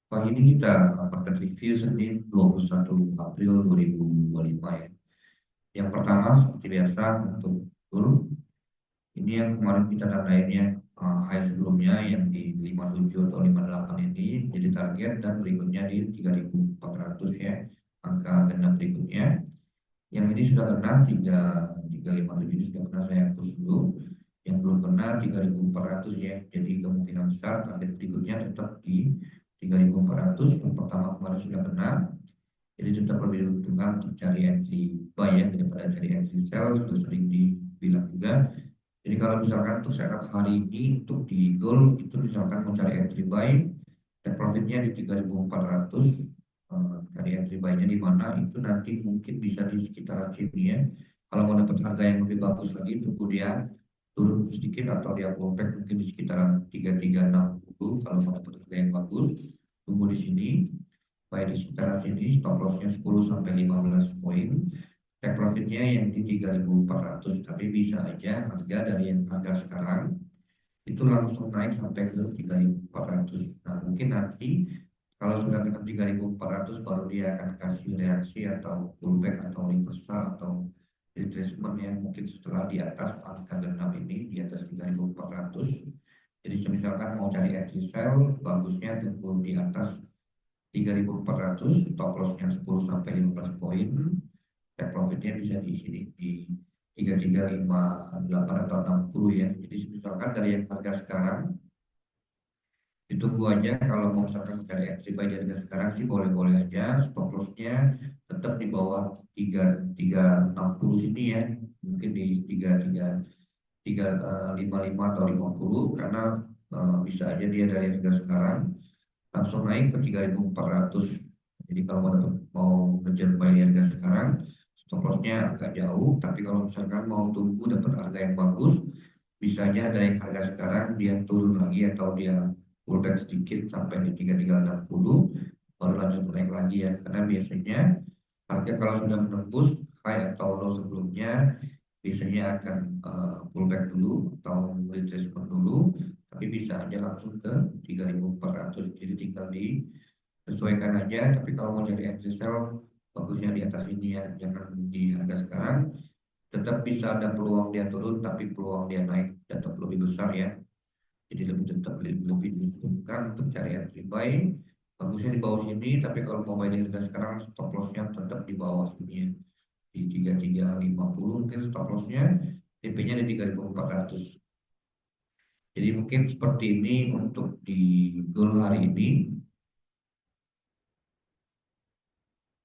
Pagi ini kita market review Senin 21 April 2025 ya. Yang pertama seperti biasa untuk gold, ini yang kemarin kita tandainnya high sebelumnya yang di 57 atau 58 ini jadi target dan berikutnya di 3400 ya. Angka genap berikutnya. Yang ini sudah kena 357 ini sudah kena saya hapus dulu. Yang belum kena 3400 ya. Jadi kemungkinan besar target berikutnya tetap di 3400. Yang pertama kemarin sudah kena. Jadi tetap lebih diuntungkan untuk cari entry buy ya daripada cari entry sell, sudah sering dibilang juga. Jadi kalau misalkan untuk setup hari ini untuk di gold itu misalkan mau cari entry buy, dan profitnya di 3400, cari entry buy-nya di mana itu nanti mungkin bisa di sekitaran sini ya. Kalau mau dapat harga yang lebih bagus lagi tunggu dia turun sedikit atau dia pullback mungkin di sekitaran 3360. Kalau mau dapat harga yang bagus tunggu di sini, baik di sekitaran sini stop lossnya 10 sampai 15 poin, take profitnya yang di 3400. Tapi bisa aja harga dari yang harga sekarang itu langsung naik sampai ke 3400. Nah, mungkin nanti kalau sudah ke 3400 baru dia akan kasih reaksi atau pullback atau reversal atau retracement yang mungkin setelah di atas angka 6 ini di atas 3400. Jadi misalkan mau cari entry sell bagusnya tunggu di atas 3400, stop lossnya 10 sampai 15 poin, take profitnya bisa di sini di 3358 atau 60 ya. Jadi misalkan dari yang harga sekarang ditunggu aja. Kalau mau misalkan cari entry buy di harga sekarang sih boleh-boleh aja, stop lossnya tetap di bawah 3360 sini ya, mungkin di 355 atau 50 karena bisa aja dia dari harga sekarang langsung naik ke 3400. Jadi kalau mau ngejar buy di harga sekarang, stop lossnya agak jauh. Tapi kalau misalkan mau tunggu dapat harga yang bagus, bisa aja dari harga sekarang dia turun lagi atau dia pullback sedikit sampai di 3360, baru lanjut naik lagi ya. Karena biasanya harga kalau sudah menembus high atau low sebelumnya, biasanya akan pullback dulu atau retracement dulu, tapi bisa aja langsung ke 3400. Jadi tinggal disesuaikan aja. Tapi kalau mau cari entry sell bagusnya di atas ini ya, jangan di harga sekarang. Tetap bisa ada peluang dia turun tapi peluang dia naik tetap lebih besar ya. Jadi lebih diuntungkan untuk cari entry buy bagusnya di bawah sini. Tapi kalau mau buy di harga sekarang stop lossnya tetap di bawah sini ya, di 3350 mungkin stop lossnya, TP-nya di 3400. Jadi mungkin seperti ini untuk di goal hari ini.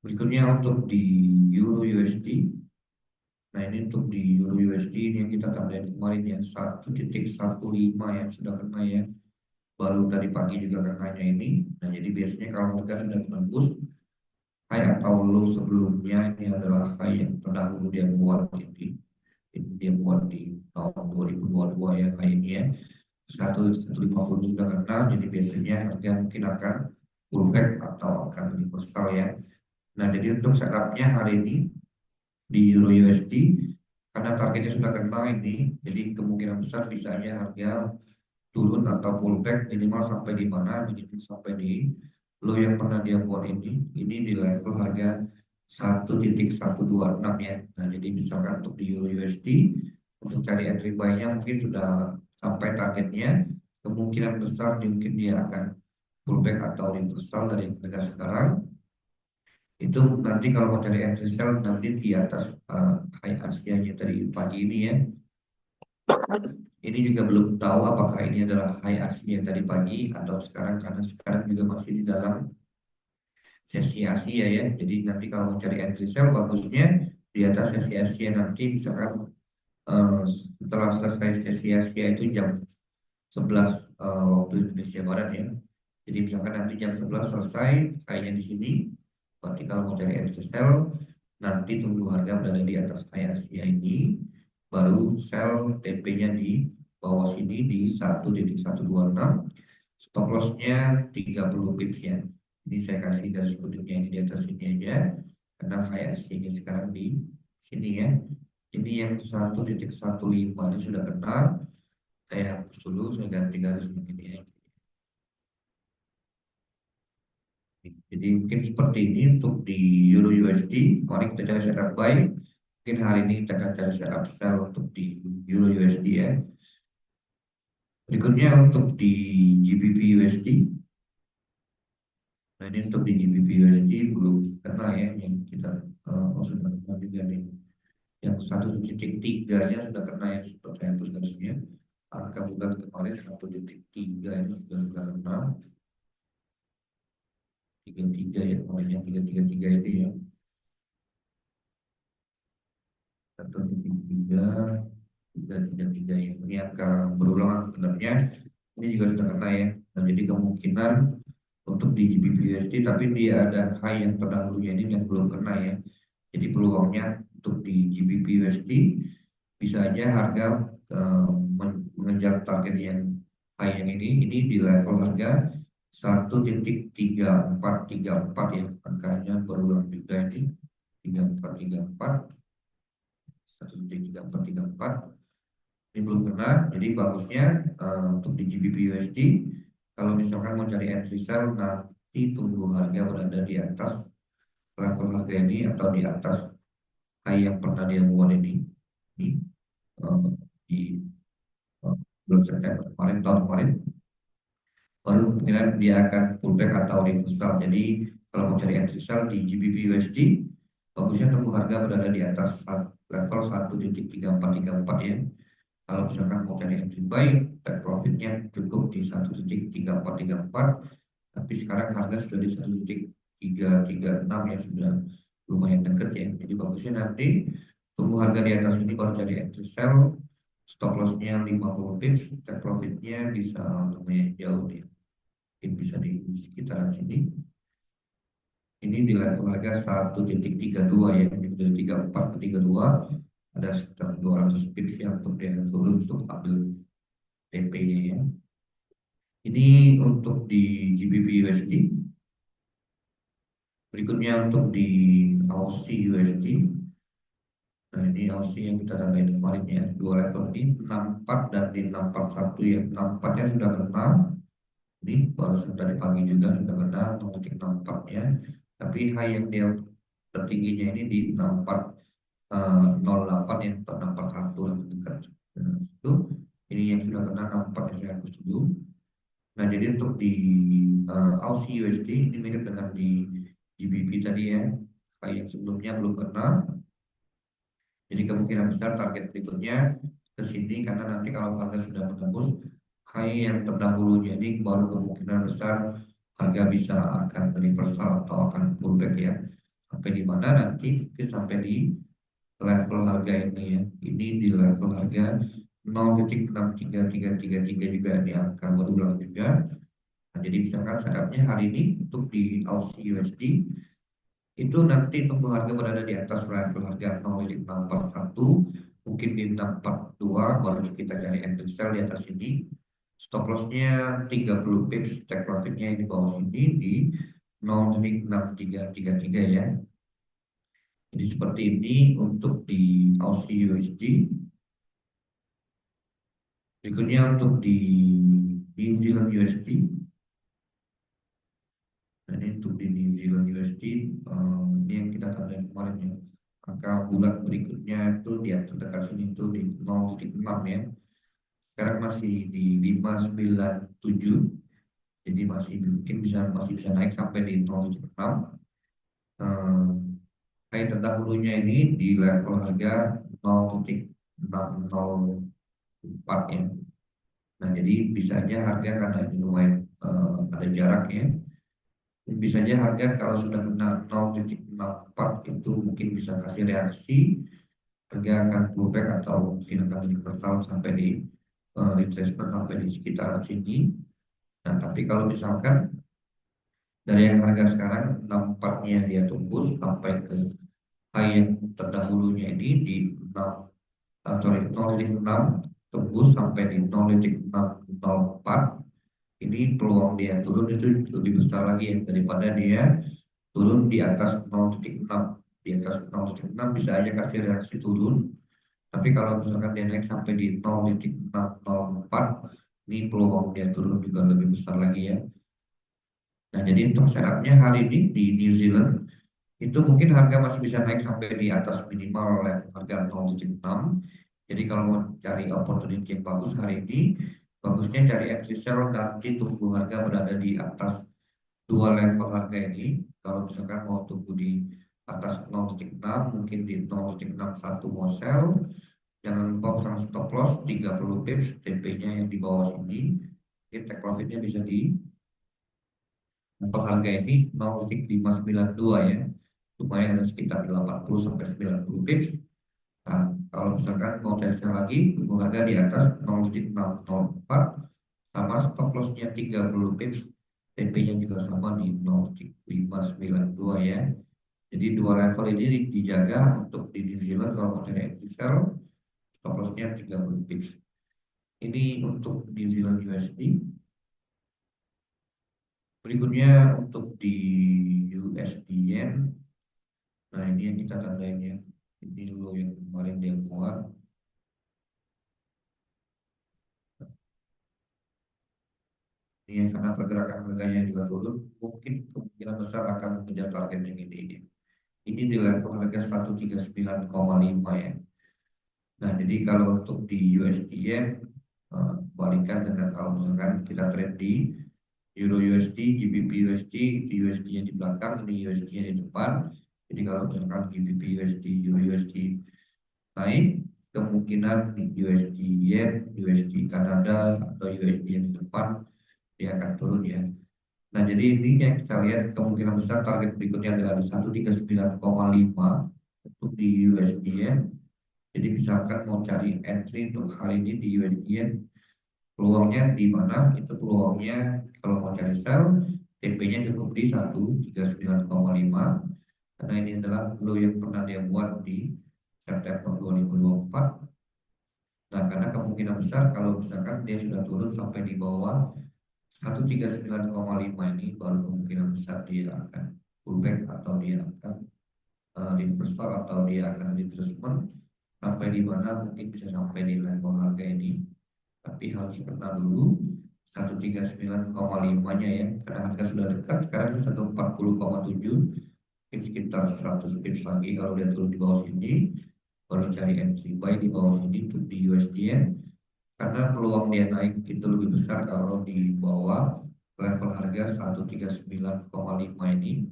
Berikutnya untuk di Euro USD. Nah, ini untuk di Euro USD ini yang kita tambahin kemarin ya 1,15 yang sudah kena ya. Baru tadi pagi juga kenanya ini. Nah, jadi biasanya kalau mereka sudah menembus high atau low sebelumnya, ini adalah high yang terdahulu dia buat ini dia buat di tahun 2022 ya, high ini ya 1,150 sudah kena. Jadi biasanya harga mungkin akan pullback atau akan reversal ya. Nah, jadi untuk setupnya hari ini di Euro USD karena targetnya sudah kena ini, jadi kemungkinan besar bisa aja harga turun atau pullback minimal sampai di mana, minimal sampai di low yang pernah dia buat ini di level harga 1,126 ya. Nah, jadi misalkan untuk di Euro USD untuk cari entry buy-nya mungkin sudah sampai targetnya, kemungkinan besar mungkin dia akan pullback atau reversal dari harga sekarang. Itu nanti kalau mau cari entry sell nanti di atas high Asia-nya tadi pagi ini ya. Ini juga belum tahu apakah ini adalah high Asia tadi pagi atau sekarang, karena sekarang juga masih di dalam sesi Asia ya. Jadi nanti kalau mau cari entry sell bagusnya di atas sesi Asia nanti misalkan setelah selesai sesi Asia itu jam 11 waktu Indonesia Barat ya. Jadi misalkan nanti jam 11 selesai kayaknya di sini. Berarti kalau mau cari entry sell nanti tunggu harga berada di atas high Asia ini, baru sell TP-nya di bawah sini di 1,126, stop loss-nya 30 pips ya. Ini saya kasih garis kutipnya ini di atas sini aja karena high Asia-nya sekarang di sini ya. Ini yang 1,15 ini sudah kena, saya hapus dulu, saya ganti garis begini ya. Jadi mungkin seperti ini untuk di Euro USD. Mari kita cari setup buy. Mungkin hari ini kita akan cari setup sell untuk di Euro USD ya. Berikutnya untuk di GBP USD. Nah ini untuk di GBP USD belum kena ya yang kita sudah kena juga nih. Yang 1,3 nya sudah kena ya seperti yang garisnya. Angka bulan kemarin 1,3 ini sudah kena. 33 ya kemarin yang 333 itu ya. 1,3 333 ya. Ini angka berulang sebenarnya. Ini juga sudah kena ya. Nah, jadi kemungkinan untuk di GBP USD tapi dia ada high yang terdahulunya ini yang belum kena ya. Jadi peluangnya untuk di GBP USD bisa aja harga mengejar target yang high yang ini di level harga 1,3434 ya. Angkanya berulang juga ini 3434 1,3434 ini belum kena. Jadi bagusnya untuk di GBP USD kalau misalkan mau cari entry sell nanti tunggu harga berada di atas level harga ini atau di atas high yang pernah dia buat ini eh, di bulan September kemarin tahun kemarin, baru kemungkinan dia akan pullback atau reversal. Jadi kalau mau cari entry sell di GBP USD bagusnya tunggu harga berada di atas level 1,3434 ya. Kalau misalkan mau cari entry buy, take profitnya cukup di 1,3434, tapi sekarang harga sudah di 1,336 ya, sudah lumayan dekat ya. Jadi bagusnya nanti tunggu harga di atas ini baru cari entry sell, stop lossnya 50 pips, take profitnya bisa lumayan jauh ya. Mungkin bisa di sekitaran sini. Ini di level harga 1,32 ya, dari 34 ke 32 ada sekitar 200 pips yang untuk dia turun untuk ambil TP-nya ya. Ini untuk di GBP USD. Berikutnya untuk di Aussie USD. Nah ini Aussie yang kita tandai kemarin ya. Dua level ini 64 dan di 641 ya. 64-nya sudah kena. Ini baru tadi pagi juga sudah kena untuk 64 ya. Tapi high yang dia tertingginya ini di 6408 ya, atau 641 lebih dekat. Nah, itu ini yang sudah kena 64 yang saya hapus dulu. Nah, jadi untuk di Aussie USD ini mirip dengan di GBP tadi ya. Kayak yang sebelumnya belum kena. Jadi kemungkinan besar target berikutnya ke sini karena nanti kalau harga sudah menembus high yang terdahulunya ini baru kemungkinan besar harga bisa akan reversal atau akan pullback ya. Sampai di mana nanti mungkin sampai di level harga ini ya. Ini di level harga 0,63333 juga di angka berulang juga. Nah, jadi misalkan setupnya hari ini untuk di Aussie USD itu nanti tunggu harga berada di atas level harga 0,641 mungkin di 642 baru kita cari entry sell di atas ini, stop lossnya 30 pips, take profitnya di bawah ini di 0,6333 ya. Jadi seperti ini untuk di Aussie USD. Berikutnya untuk di New Zealand USD. Nah, ini untuk di New Zealand USD, ini yang kita tanda kemarin ya. Angka bulan berikutnya itu di atas dekat sini itu di 0,6 ya. Sekarang masih di 597. Jadi masih bisa naik sampai di 0,6. Kayak terdahulunya ini di level harga 0,604 ya. Nah, jadi bisa aja harga karena ini lumayan ada jarak ya. Bisa aja harga kalau sudah kena 0,64 itu mungkin bisa kasih reaksi, harga akan pullback atau mungkin akan reversal sampai di retracement sampai di sekitaran sini. Nah, tapi kalau misalkan dari yang harga sekarang 64-nya dia tembus sampai ke high yang terdahulunya ini di 0,6 tembus sampai di 0,604, ini peluang dia turun itu lebih besar lagi ya daripada dia turun di atas 0,6. Di atas 0,6 bisa aja kasih reaksi turun, tapi kalau misalkan dia naik sampai di 0,604 ini peluang dia turun juga lebih besar lagi ya. Nah, jadi untuk setupnya hari ini di New Zealand itu mungkin harga masih bisa naik sampai di atas minimal level harga 0,6. Jadi kalau mau cari opportunity yang bagus hari ini, bagusnya cari entry sell nanti tunggu harga berada di atas dua level harga ini. Kalau misalkan mau tunggu di atas 0,6, mungkin di 0,61 mau sell. Jangan lupa pasang stop loss 30 pips, TP-nya yang di bawah sini. Jadi take profitnya bisa di untuk harga ini 0,592 ya. Lumayan ada sekitar 80 sampai 90 pips. Nah, kalau misalkan mau cari lagi, tunggu harga di atas 0,604 sama stop lossnya 30 pips. TP-nya juga sama di 0,592 ya. Jadi dua level ini dijaga untuk di New Zealand kalau mau cari entry sell, stop lossnya 30 pips. Ini untuk New Zealand USD. Berikutnya untuk di USD Yen. Nah, ini yang kita tandain ya. Ini dulu yang kemarin dia muat. Ini yang karena pergerakan harganya juga turun, mungkin kemungkinan besar akan mengejar target yang ini. Ini di level harga 139,5 ya. Nah, jadi kalau untuk di USD Yen, balikan dengan kalau misalkan kita trade di Euro USD, GBP USD, di USD nya di belakang, ini USD nya di depan. Jadi kalau misalkan GBP USD, Euro USD naik, kemungkinan di USD Yen, USD Kanada atau USD yang di depan dia akan turun ya. Nah, jadi ini yang kita lihat kemungkinan besar target berikutnya adalah di 139,5 untuk di USD Yen. Jadi misalkan mau cari entry untuk hari ini di USD Yen, peluangnya di mana? Itu peluangnya kalau mau cari sell, TP-nya cukup di 139,5 karena ini adalah low yang pernah dia buat di September 2024. Nah, karena kemungkinan besar kalau misalkan dia sudah turun sampai di bawah 139,5 ini baru kemungkinan besar dia akan pullback atau dia akan reversal atau dia akan retracement sampai di mana mungkin bisa sampai di level harga ini, tapi harus kena dulu 139,5 nya ya, karena harga sudah dekat sekarang 140,7, mungkin sekitar 100 pips lagi kalau dia turun di bawah sini baru cari entry buy di bawah sini untuk di USD ya, karena peluang dia naik itu lebih besar kalau di bawah level harga 139,5 ini.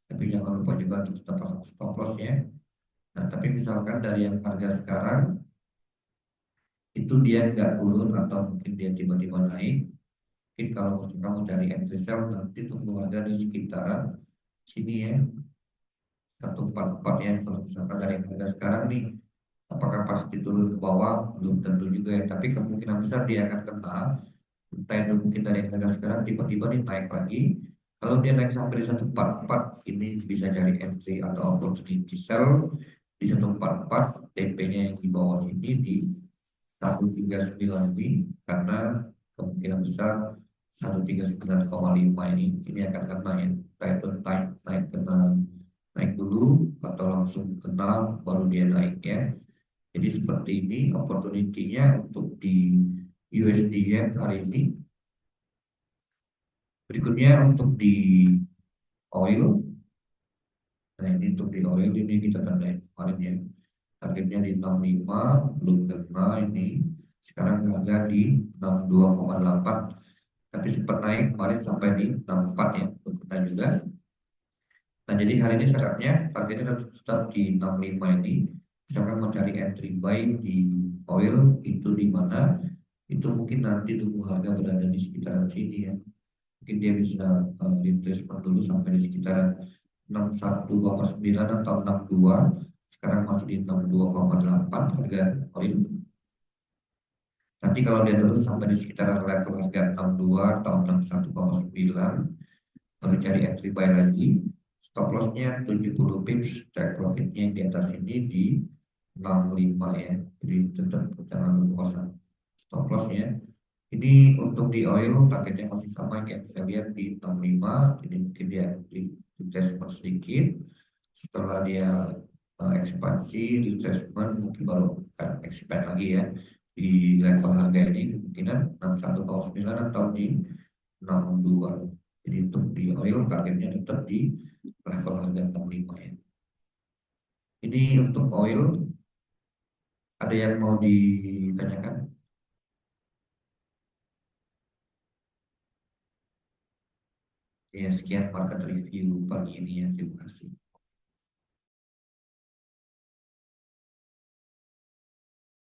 Tapi jangan lupa juga untuk tetap pasang stop loss ya. Nah, tapi misalkan dari yang harga sekarang itu dia nggak turun atau mungkin dia tiba-tiba naik, mungkin kalau kamu cari entry sell nanti tunggu harga di sekitaran sini ya, 144 ya. Kalau misalkan dari harga sekarang nih, apakah pasti turun ke bawah? Belum tentu juga ya, tapi kemungkinan besar dia akan kena. Entah itu mungkin dari harga sekarang tiba-tiba nih naik lagi. Kalau dia naik sampai di 144, ini bisa cari entry atau opportunity sell di 144. TP-nya yang di bawah ini di 139 ini, karena kemungkinan besar 139,5 ini akan kena ya. Entah itu naik kena naik dulu atau langsung kena baru dia naik ya. Jadi seperti ini opportunity-nya untuk di USD Yen hari ini. Berikutnya untuk di oil. Nah, ini untuk di oil ini kita tandain kemarin ya. Targetnya di 65, belum kena ini. Sekarang harga di 62,8. Tapi sempat naik kemarin sampai di 64 ya. Belum kena juga. Nah, jadi hari ini syaratnya targetnya tetap di 65 ini. Misalkan mau cari entry buy di oil itu di mana? Itu mungkin nanti tunggu harga berada di sekitaran sini ya. Mungkin dia bisa retracement dulu sampai di sekitaran 61,9 atau 62. Sekarang masih di 62,8 harga oil. Nanti kalau dia terus sampai di sekitaran level harga 62 atau 61,9, baru cari entry buy lagi. Stop lossnya 70 pips, take profitnya di atas ini di 65 ya. Jadi tetap jangan lupa pasang stop lossnya. Ini untuk di oil targetnya masih sama kayak kita lihat di 65. Jadi mungkin dia di retracement sedikit. Setelah dia ekspansi, retracement mungkin baru akan expand lagi ya di level harga ini kemungkinan 61,9 atau di 62. Jadi untuk di oil targetnya tetap di level harga 65 ya. Ini untuk oil, ada yang mau ditanyakan? Ya, sekian market review pagi ini ya. Terima kasih.